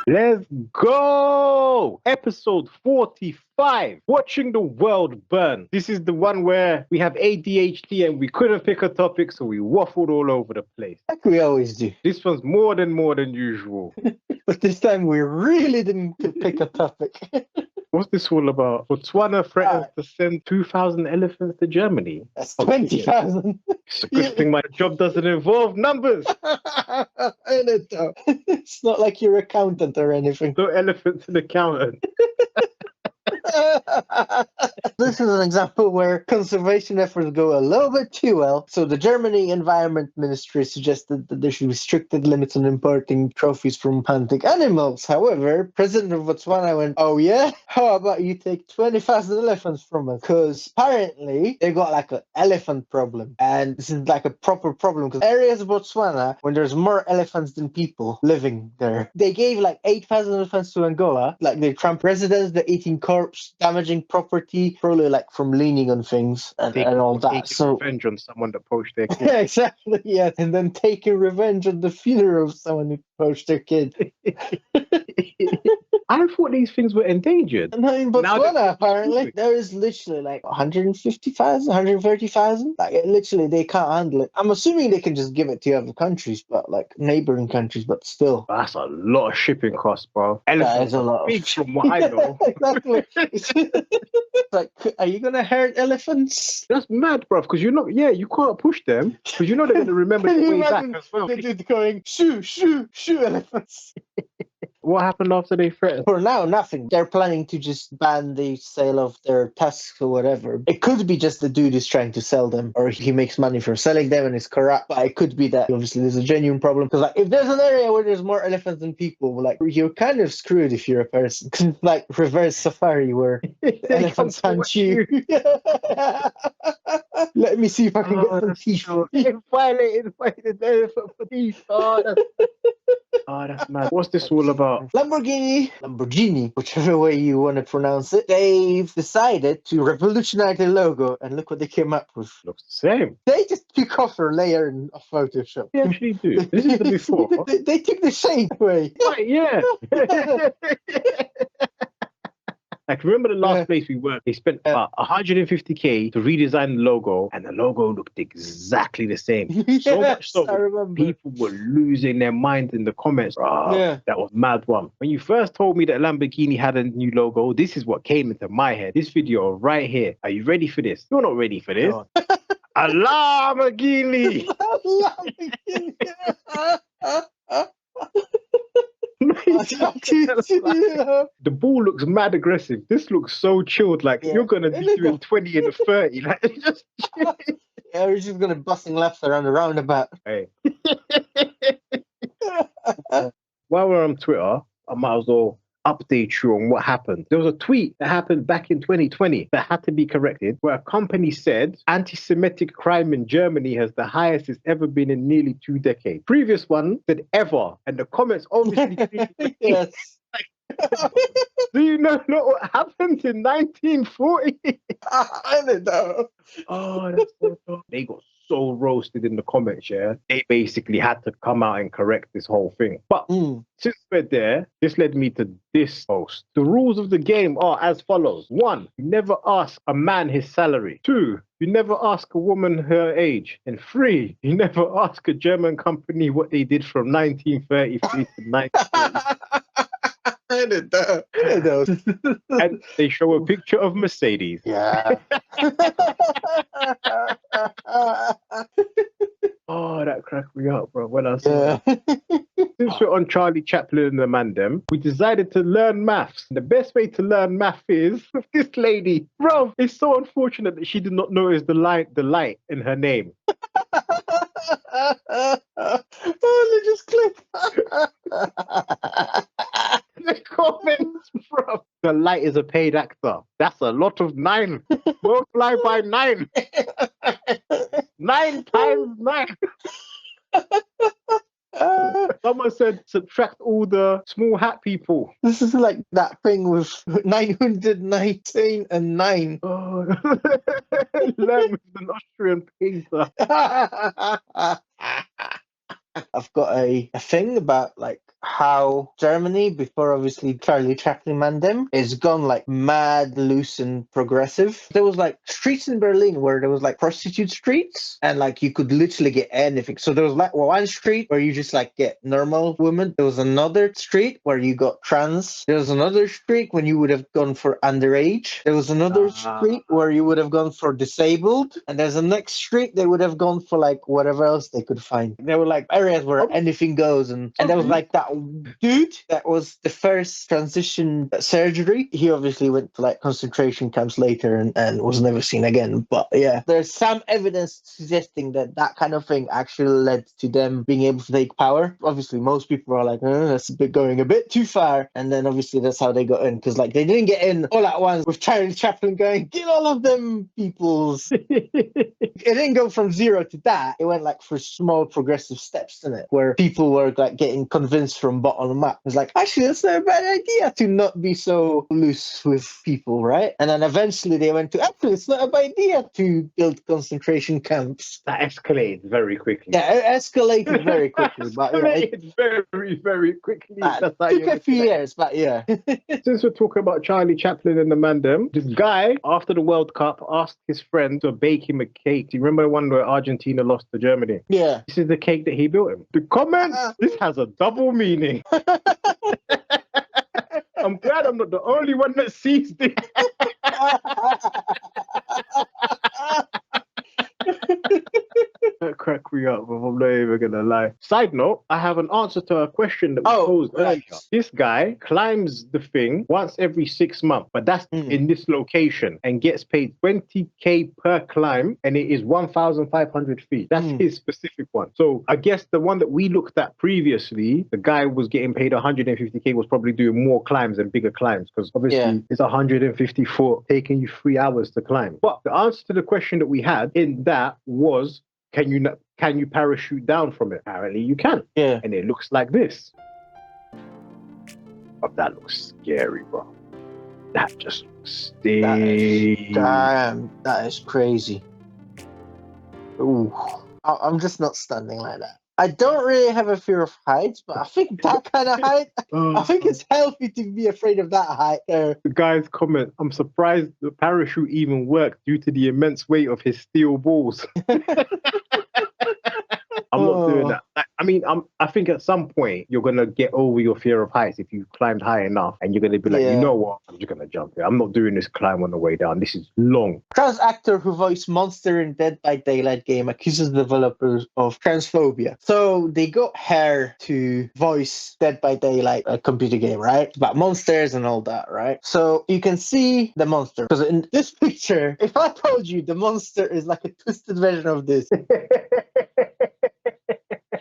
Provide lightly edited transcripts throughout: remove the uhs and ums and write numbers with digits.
Let's go! Episode 45, Watching the World Burn. This is the one where we have ADHD and we couldn't pick a topic, so we waffled all over the place. Like we always do. This one's more than usual. But this time we really didn't pick a topic. What's this all about? Botswana threatens to send 2,000 elephants to Germany. That's 20,000. It's a good thing my job doesn't involve numbers. It's not like you're accountant or anything. No elephants in accountant. This is an example where conservation efforts go a little bit too well. So the Germany Environment Ministry suggested that there should be restricted limits on importing trophies from hunting animals. However, President of Botswana went, oh yeah? How about you take 20,000 elephants from us? Because apparently they got like an elephant problem. And this is like a proper problem because areas of Botswana, when there's more elephants than people living there, they gave like 8,000 elephants to Angola. Like they Trump residents, they're eating corpse, damaging property, probably like from leaning on things and all that. So revenge on someone that poached their kid. yeah, exactly, yeah. And then taking revenge on the funeral of someone who poached their kid. I thought these things were endangered. And in Botswana, apparently, there is literally like 150,000, 130,000. Like, literally, they can't handle it. I'm assuming they can just give it to other countries, but like neighboring countries, but still. That's a lot of shipping costs, bro. That is a lot. Big from what I know. Exactly. Like, are you going to hurt elephants? That's mad, bro, because you can't push them, because you know they're going to remember the way back as well. They're just going, shoo, elephants. What happened after they threatened? For now, nothing. They're planning to just ban the sale of their tusks or whatever. It could be just the dude is trying to sell them, or he makes money from selling them and is corrupt. But it could be that obviously there's a genuine problem. Because like, if there's an area where there's more elephants than people, like you're kind of screwed if you're a person. Like reverse safari where elephants hunt you. Let me see if I can get some teeth. Violated the elephant for teeth. Oh, that's mad. What's this all about? Lamborghini, whichever way you want to pronounce it, they've decided to revolutionize their logo, and look what they came up with. Looks the same. They just took off a layer of Photoshop. They actually do. This is the before. They took the shade away. Right, yeah. Like, remember the last place we worked? They spent about 150K to redesign the logo, and the logo looked exactly the same. So much so, people were losing their minds in the comments. That was mad one. When you first told me that Lamborghini had a new logo, this is what came into my head. This video right here. Are you ready for this? You're not ready for this. A Lamborghini! The ball looks mad aggressive. This looks so chilled. Like you're gonna be doing 20 and a 30. Like just we're just gonna busting laps around the roundabout. Hey. While we're on Twitter, I might as well update you on what happened. There was a tweet that happened back in 2020 that had to be corrected, where a company said anti-Semitic crime in Germany has the highest it's ever been in nearly 2 decades. Previous one said ever, and the comments obviously yes. Do you know what happened in 1940? I don't know. Oh, that's so tough. They got so roasted in the comments, yeah. They basically had to come out and correct this whole thing. But since we're there, this led me to this post. The rules of the game are as follows. 1, you never ask a man his salary. 2, you never ask a woman her age. And 3, you never ask a German company what they did from 1933 to 1930. And they show a picture of Mercedes. Yeah. Oh, that cracked me up, bro. When I saw that. Since we're on Charlie Chaplin and the Mandem, we decided to learn maths. The best way to learn math is with this lady. Bro, it's so unfortunate that she did not notice the light in her name. Oh, just click. The comments, bro. The light is a paid actor. That's a lot of 9. Multiply by 9. 9 times 9. Someone said subtract all the small hat people. This is like that thing with 919 and 9. Oh, learn with an Austrian painter. I've got a thing about like how Germany, before obviously Charlie Chaplin man them, is gone like mad, loose, and progressive. There was like streets in Berlin where there was like prostitute streets, and like you could literally get anything. So there was like one street where you just like get normal women. There was another street where you got trans. There was another street when you would have gone for underage. There was another street where you would have gone for disabled, and there's a next street they would have gone for like whatever else they could find. There were like areas where anything goes, and there was like that dude that was the first transition surgery. He obviously went to like concentration camps later and was never seen again. But yeah, there's some evidence suggesting that that kind of thing actually led to them being able to take power. Obviously, most people are like, that's going a bit too far. And then obviously that's how they got in, because like they didn't get in all at once with Charlie Chaplin going, get all of them peoples. It didn't go from zero to that. It went like for small progressive steps in it, where people were like getting convinced from bottom up. It's like, actually, that's not a bad idea to not be so loose with people, right? And then eventually they went to, actually, it's not a bad idea to build concentration camps. That escalated very quickly. Yeah, it escalated very quickly. But yeah, Escalated very, very quickly. it took a few years, but yeah. Since we're talking about Charlie Chaplin and the Mandem, this guy, after the World Cup, asked his friend to bake him a cake. Do you remember the one where Argentina lost to Germany? Yeah. This is the cake that he built him. The comment, this has a double meaning. I'm glad I'm not the only one that sees this. That cracked me up, I'm not even gonna lie. Side note, I have an answer to a question that we posed earlier. This guy climbs the thing once every 6 months, but that's in this location, and gets paid 20k per climb, and it is 1,500 feet. That's his specific one. So I guess the one that we looked at previously, the guy was getting paid 150k, was probably doing more climbs and bigger climbs, because obviously it's 150 foot, taking you 3 hours to climb. But the answer to the question that we had in that was, can you parachute down from it? Apparently you can. Yeah. And it looks like this. Oh, that looks scary, bro. That just looks scary. Damn, that is crazy. Ooh. I'm just not standing like that. I don't really have a fear of heights, but I think that kind of height, I think it's healthy to be afraid of that height there. The guy's comment, I'm surprised the parachute even worked due to the immense weight of his steel balls. I'm not doing that. I mean, I think at some point you're going to get over your fear of heights if you've climbed high enough, and you're going to be like, you know what, I'm just going to jump here. I'm not doing this climb on the way down. This is long. Trans actor who voiced Monster in Dead by Daylight game accuses developers of transphobia. So they got her to voice Dead by Daylight, a computer game, right? It's about monsters and all that, right? So you can see the monster. Because in this picture, if I told you the monster is like a twisted version of this.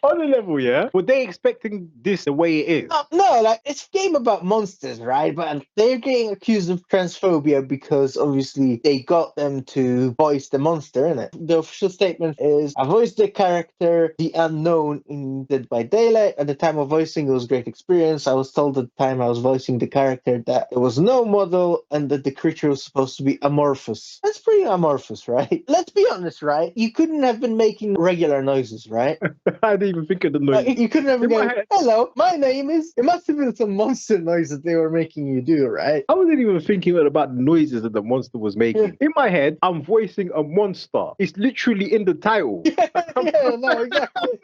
On a level, yeah? Were they expecting this the way it is? No, like, it's a game about monsters, right? But they're getting accused of transphobia because obviously they got them to voice the monster, innit? The official statement is, I voiced the character, the unknown, in Dead by Daylight. At the time of voicing, it was a great experience. I was told at the time I was voicing the character that it was no model and that the creature was supposed to be amorphous. That's pretty amorphous, right? Let's be honest, right? You couldn't have been making regular noises, right? I didn't even think of the noise. You couldn't have been going, hello, my name is... It must have been some monster noise that they were making you do, right? I wasn't even thinking about the noises that the monster was making. In my head, I'm voicing a monster. It's literally in the title. No, exactly.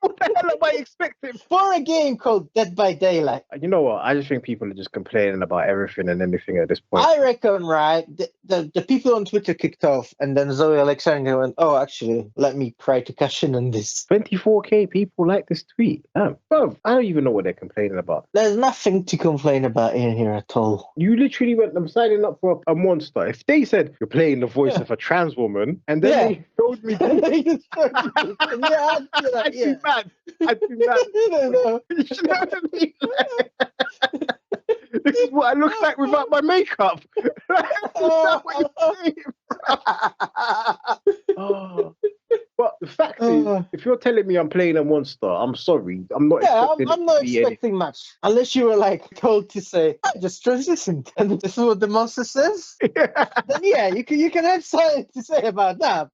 What the hell am I expecting? For a game called Dead by Daylight. You know what? I just think people are just complaining about everything and anything at this point. I reckon, right, the people on Twitter kicked off, and then Zoe Alexander went, oh, actually, let me try to cash in on this. 24k people like this tweet. Bro, I don't even know what they're complaining about. There's nothing to complain about in here at all. You literally went, I'm signing up for a monster. If they said you're playing the voice of a trans woman, and then they told me I'd be mad. I'd be mad. You know what I mean? This is what I look like without my makeup. Is that what you're saying, bro? But the fact is, if you're telling me I'm playing a monster, I'm sorry. I'm not expecting I'm not expecting much. Unless you were like told to say, I just transitioned, and this is what the monster says. Then yeah, you can have something to say about that.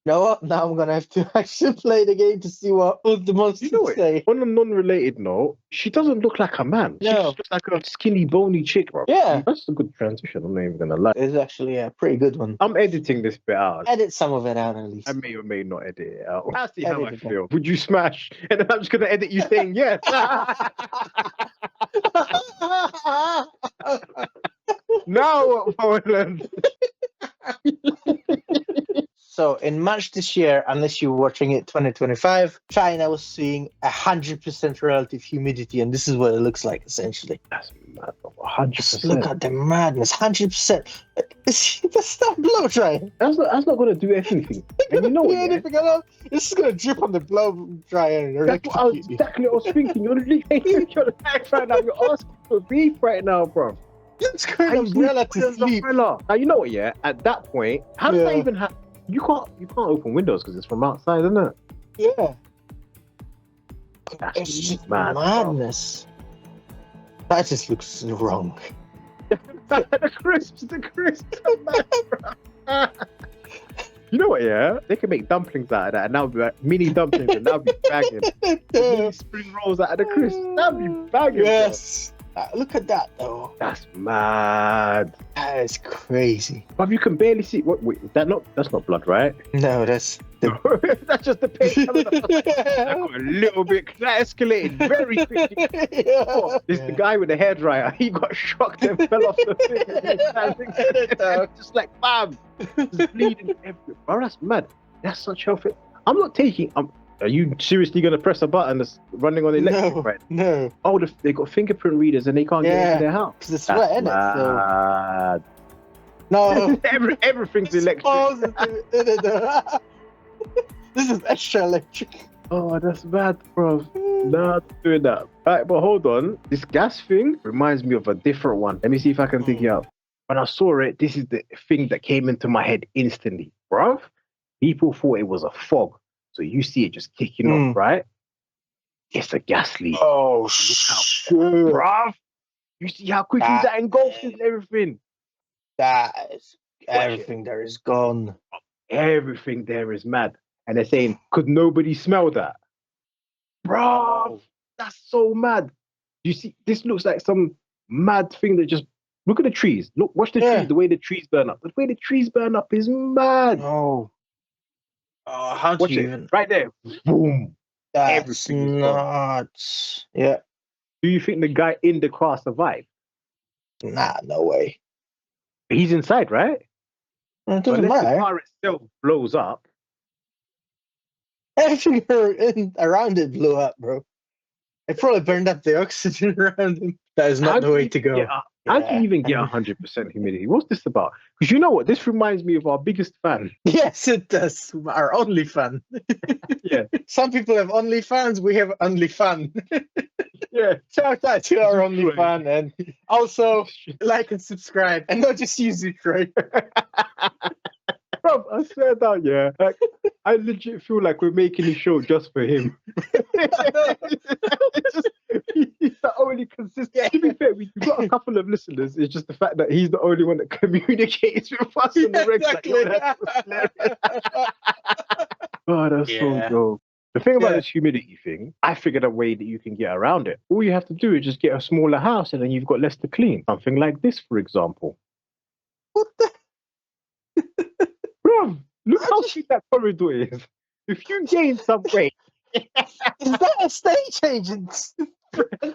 know what? Now I'm gonna have to actually play the game to see what the monsters You know it. say. On a non-related note, she doesn't look like a man. She No. just looks like a skinny, bony chick, bro. Yeah. That's a good transition. I'm not even gonna lie. It's actually a pretty good one. I'm editing this bit out. Edit some of it out at least. I may or may not edit it out. I'll see how I Edit it feel. Would you smash? And then I'm just gonna edit you saying yes. Now what, Poland? So in March this year, unless you're watching it 2025, China was seeing 100% relative humidity, and this is what it looks like essentially. That's mad. 100%. Look at the madness, 100%. That's not blow drying. That's not gonna do anything. And you know what? Yeah? This is gonna drip on the blow dryer. That's exactly what I was thinking. You're literally your life right now. You're asking for beef right now, bro. It's going umbrella to sleep. Now you know what? Yeah, at that point, how does that even happen? You can't open windows because it's from outside, isn't it? Yeah. That's It's just mad, madness. That just looks wrong. the crisps. Mad, bro. You know what? Yeah, they can make dumplings out of that, and that would be like mini dumplings, and that would be bagging. Mini spring rolls out of the crisps, that would be bagging. Yes. Look at that though. That's mad. That is crazy. But you can barely see. What? Wait, that's not blood, right? No, that's That's just the paint. That got a little bit. That escalated very quickly. Oh, this the guy with the hairdryer. He got shocked and fell off the thing. Just like bam, just bleeding everywhere. Bro, that's mad. That's such healthy. I'm not taking. Are you seriously gonna press a button that's running on electric? Right? No. Oh, they got fingerprint readers and they can't get into their house. Because it's wet, isn't it? So... No. Everything's electric. This is extra electric. Oh, that's bad, bro. Not doing that. Right, but hold on. This gas thing reminds me of a different one. Let me see if I can dig it up. When I saw it, this is the thing that came into my head instantly, bro. People thought it was a fog. So you see it just kicking off, right? It's a gas leak. Oh, shit. Bruv. You see how quickly that engulfs everything? That is everything there is gone. Everything there is mad. And they're saying, could nobody smell that? Bruv, that's so mad. You see, this looks like some mad thing that just, look at the trees. Look, watch the trees, the way the trees burn up. The way the trees burn up is mad. Oh, how do you even... Right there. Boom. That's nuts. Yeah. Do you think the guy in the car survived? Nah, no way. He's inside, right? It doesn't matter. The car itself blows up. Everything around it blew up, bro. It probably burned up the oxygen around him. That is not the way to go. How do you even get 100% humidity? What's this about? Because you know what? This reminds me of our biggest fan. Yes, it does. Our only fan. Yeah. Some people have only fans. We have only fun. Yeah. Shout out to our only fan. And also like and subscribe. And not just use it, right? Bro, I swear down, yeah. Like, I legit feel like we're making a show just for him. He's the only consistent. To be fair, we've got a couple of listeners. It's just the fact that he's the only one that communicates with us in the regular. Oh, that's so dope. The thing about this humidity thing, I figured a way that you can get around it. All you have to do is just get a smaller house and then you've got less to clean. Something like this, for example. What the? Bro, look how big that corridor is. If you gain some weight. Is that a stage agent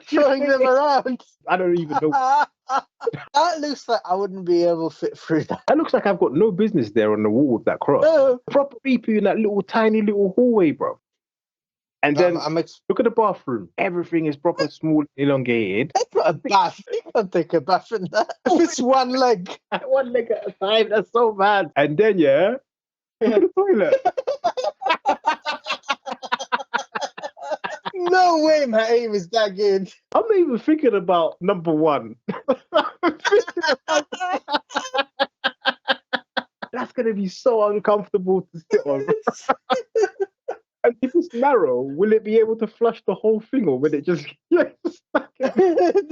throwing them around? I don't even know. That looks like I wouldn't be able to fit through that. That looks like I've got no business there on the wall with that cross. No. Proper people in that little tiny little hallway, bro. And then look at the bathroom. Everything is proper small, elongated. That's not a bath. You can't take a bath in that. If it's one leg. One leg at a time. That's so bad. And then, look at the toilet. No way my aim is that good. I'm not even thinking about number one. That's going to be so uncomfortable to sit on. And if it's narrow, will it be able to flush the whole thing or will it just stuck in?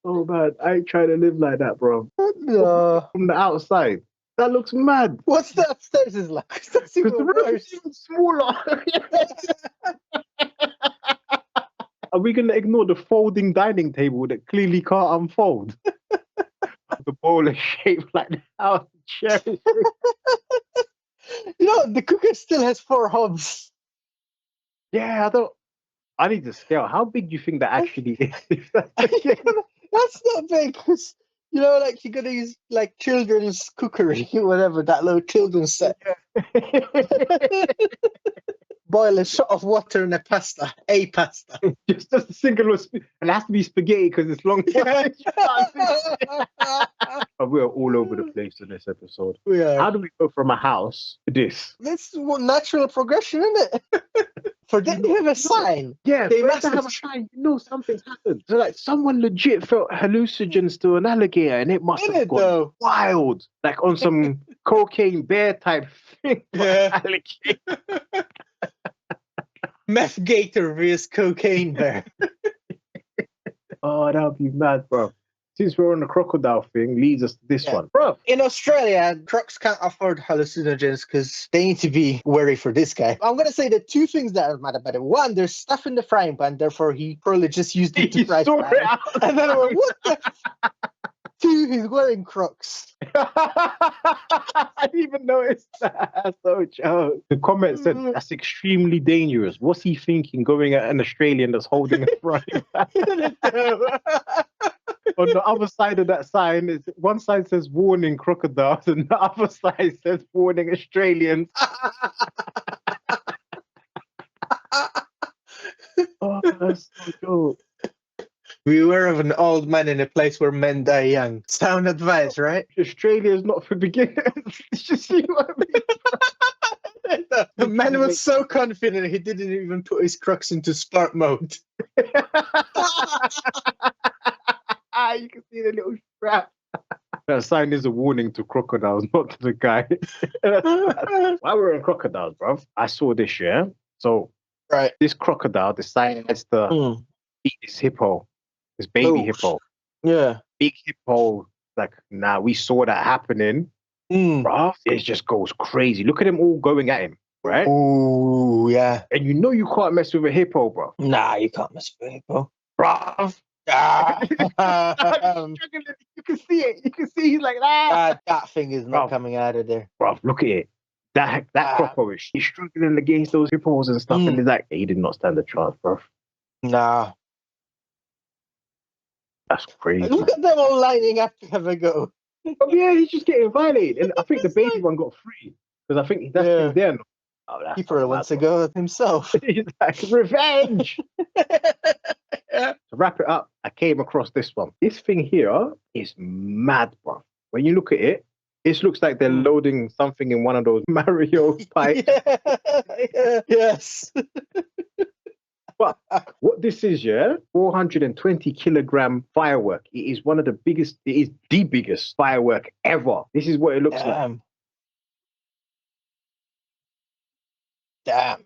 Oh man, I ain't trying to live like that, bro. No. From the outside, That looks mad. What's the upstairs is like? That's Because even the room worse. is even smaller. Are we going to ignore the folding dining table that clearly can't unfold? The bowl is shaped like the house chair. You know, the cooker still has 4 hobs. Yeah, I need to scale. How big do you think that actually is? That's not big. 'Cause, you know, like you're gonna use like children's cookery, whatever, that little children's set. Boil a shot of water in a pasta. Just a single, and it has to be spaghetti because it's long. We're all over the place in this episode. We are. How do we go from a house to this? That's what natural progression, isn't it? For them to have a sign. Yeah, They for us must to have a sign, you know something's happened. So like someone legit felt hallucinogens to an alligator and it must Isn't have it, gone though? wild. Like on some cocaine bear type thing. Yeah. Alligator. Meth gator vs cocaine bear. Oh, that would be mad, bro. Since we're on the crocodile thing, leads us to this one. Bro. In Australia, trucks can't afford hallucinogens because they need to be wary for this guy. I'm going to say the 2 things that are mad about it. 1, there's stuff in the frying pan, therefore he probably just used it to fry saw pan. it out. And then I went, what the? 2, he's wearing Crocs. I didn't even notice that. So joke. The comment said that's extremely dangerous. What's he thinking going at an Australian that's holding a frying pan? On the other side of that sign, is one side says warning crocodiles and the other side says warning Australians. Oh, that's so dope. Beware of an old man in a place where men die young. Sound advice, right? Australia is not for beginners. You see what I mean? The man was so confident he didn't even put his Crocs into sport mode. You can see the little strap. That sign is a warning to crocodiles, not to the guy. While we're on crocodiles, bro, I saw this, yeah? So, Right. this crocodile decides to eat this hippo, this baby hippo. Yeah. Big hippo, like, nah, we saw that happening. Bro, it just goes crazy. Look at them all going at him, right? Oh, yeah. And you know you can't mess with a hippo, bro. Nah, you can't mess with a hippo. Bro. You can see it. You can see he's like, that thing is not coming out of there. Bro, look at it. That croco, he's struggling against those hippos and stuff. And he's like, he did not stand a chance, bro. Nah. That's crazy. Look at them all lining up to have a go. Oh, yeah, he's just getting violated. And I think the baby one got free. Because I think that's him there. Oh, he probably wants to go with himself. He's like, revenge! To wrap it up, I came across this one. This thing here is mad, bro. When you look at it, it looks like they're loading something in one of those Mario pipes. Yes. But what this is, 420 kilogram firework. It is one of the biggest, it is the biggest firework ever. This is what it looks like. Damn.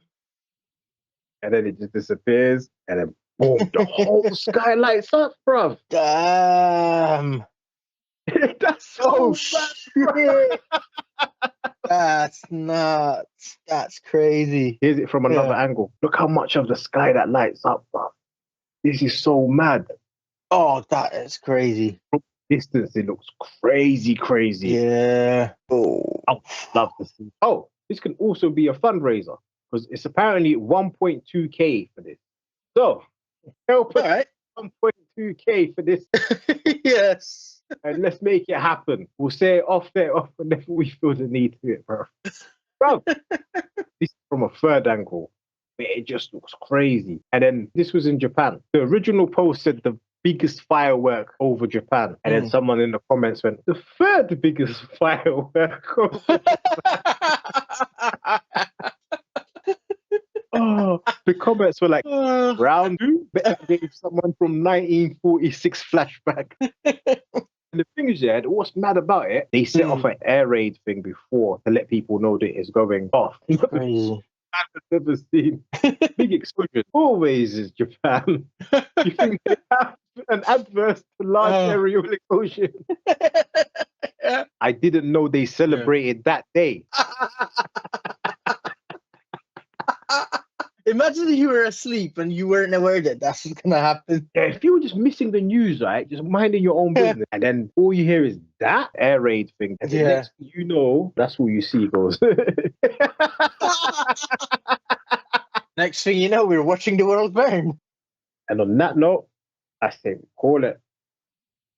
And then it just disappears, and then boom, the whole sky lights up, bruv. Damn. That's so shit. That's nuts. That's crazy. Here's it from another angle. Look how much of the sky that lights up, bruv. This is so mad. Oh, that is crazy. From distance, it looks crazy. Yeah. Oh. I would love to see. Oh, this can also be a fundraiser because it's apparently 1.2K for this. So, help us 1.2K for this. Yes. And let's make it happen. We'll say it off whenever we feel the need to it, bro. Bro, this is from a third angle. It just looks crazy. And then this was in Japan. The original post said the biggest firework over Japan. And then someone in the comments went, the third biggest firework over Japan. Oh, the comments were like, round two? Better gave someone from 1946 flashback. And the thing is, what's mad about it, they set off an air raid thing before to let people know that it's going off. Crazy. I've never seen big explosion. Always is Japan. You think they have an adverse to large aerial explosion? I didn't know they celebrated that day. Imagine if you were asleep and you weren't aware that that's what's gonna happen. Yeah, if you were just missing the news, right, just minding your own business, and then all you hear is that air raid thing, and the next thing you know, that's all you see goes. Next thing you know, we're watching the world burn. And on that note, I say, call it.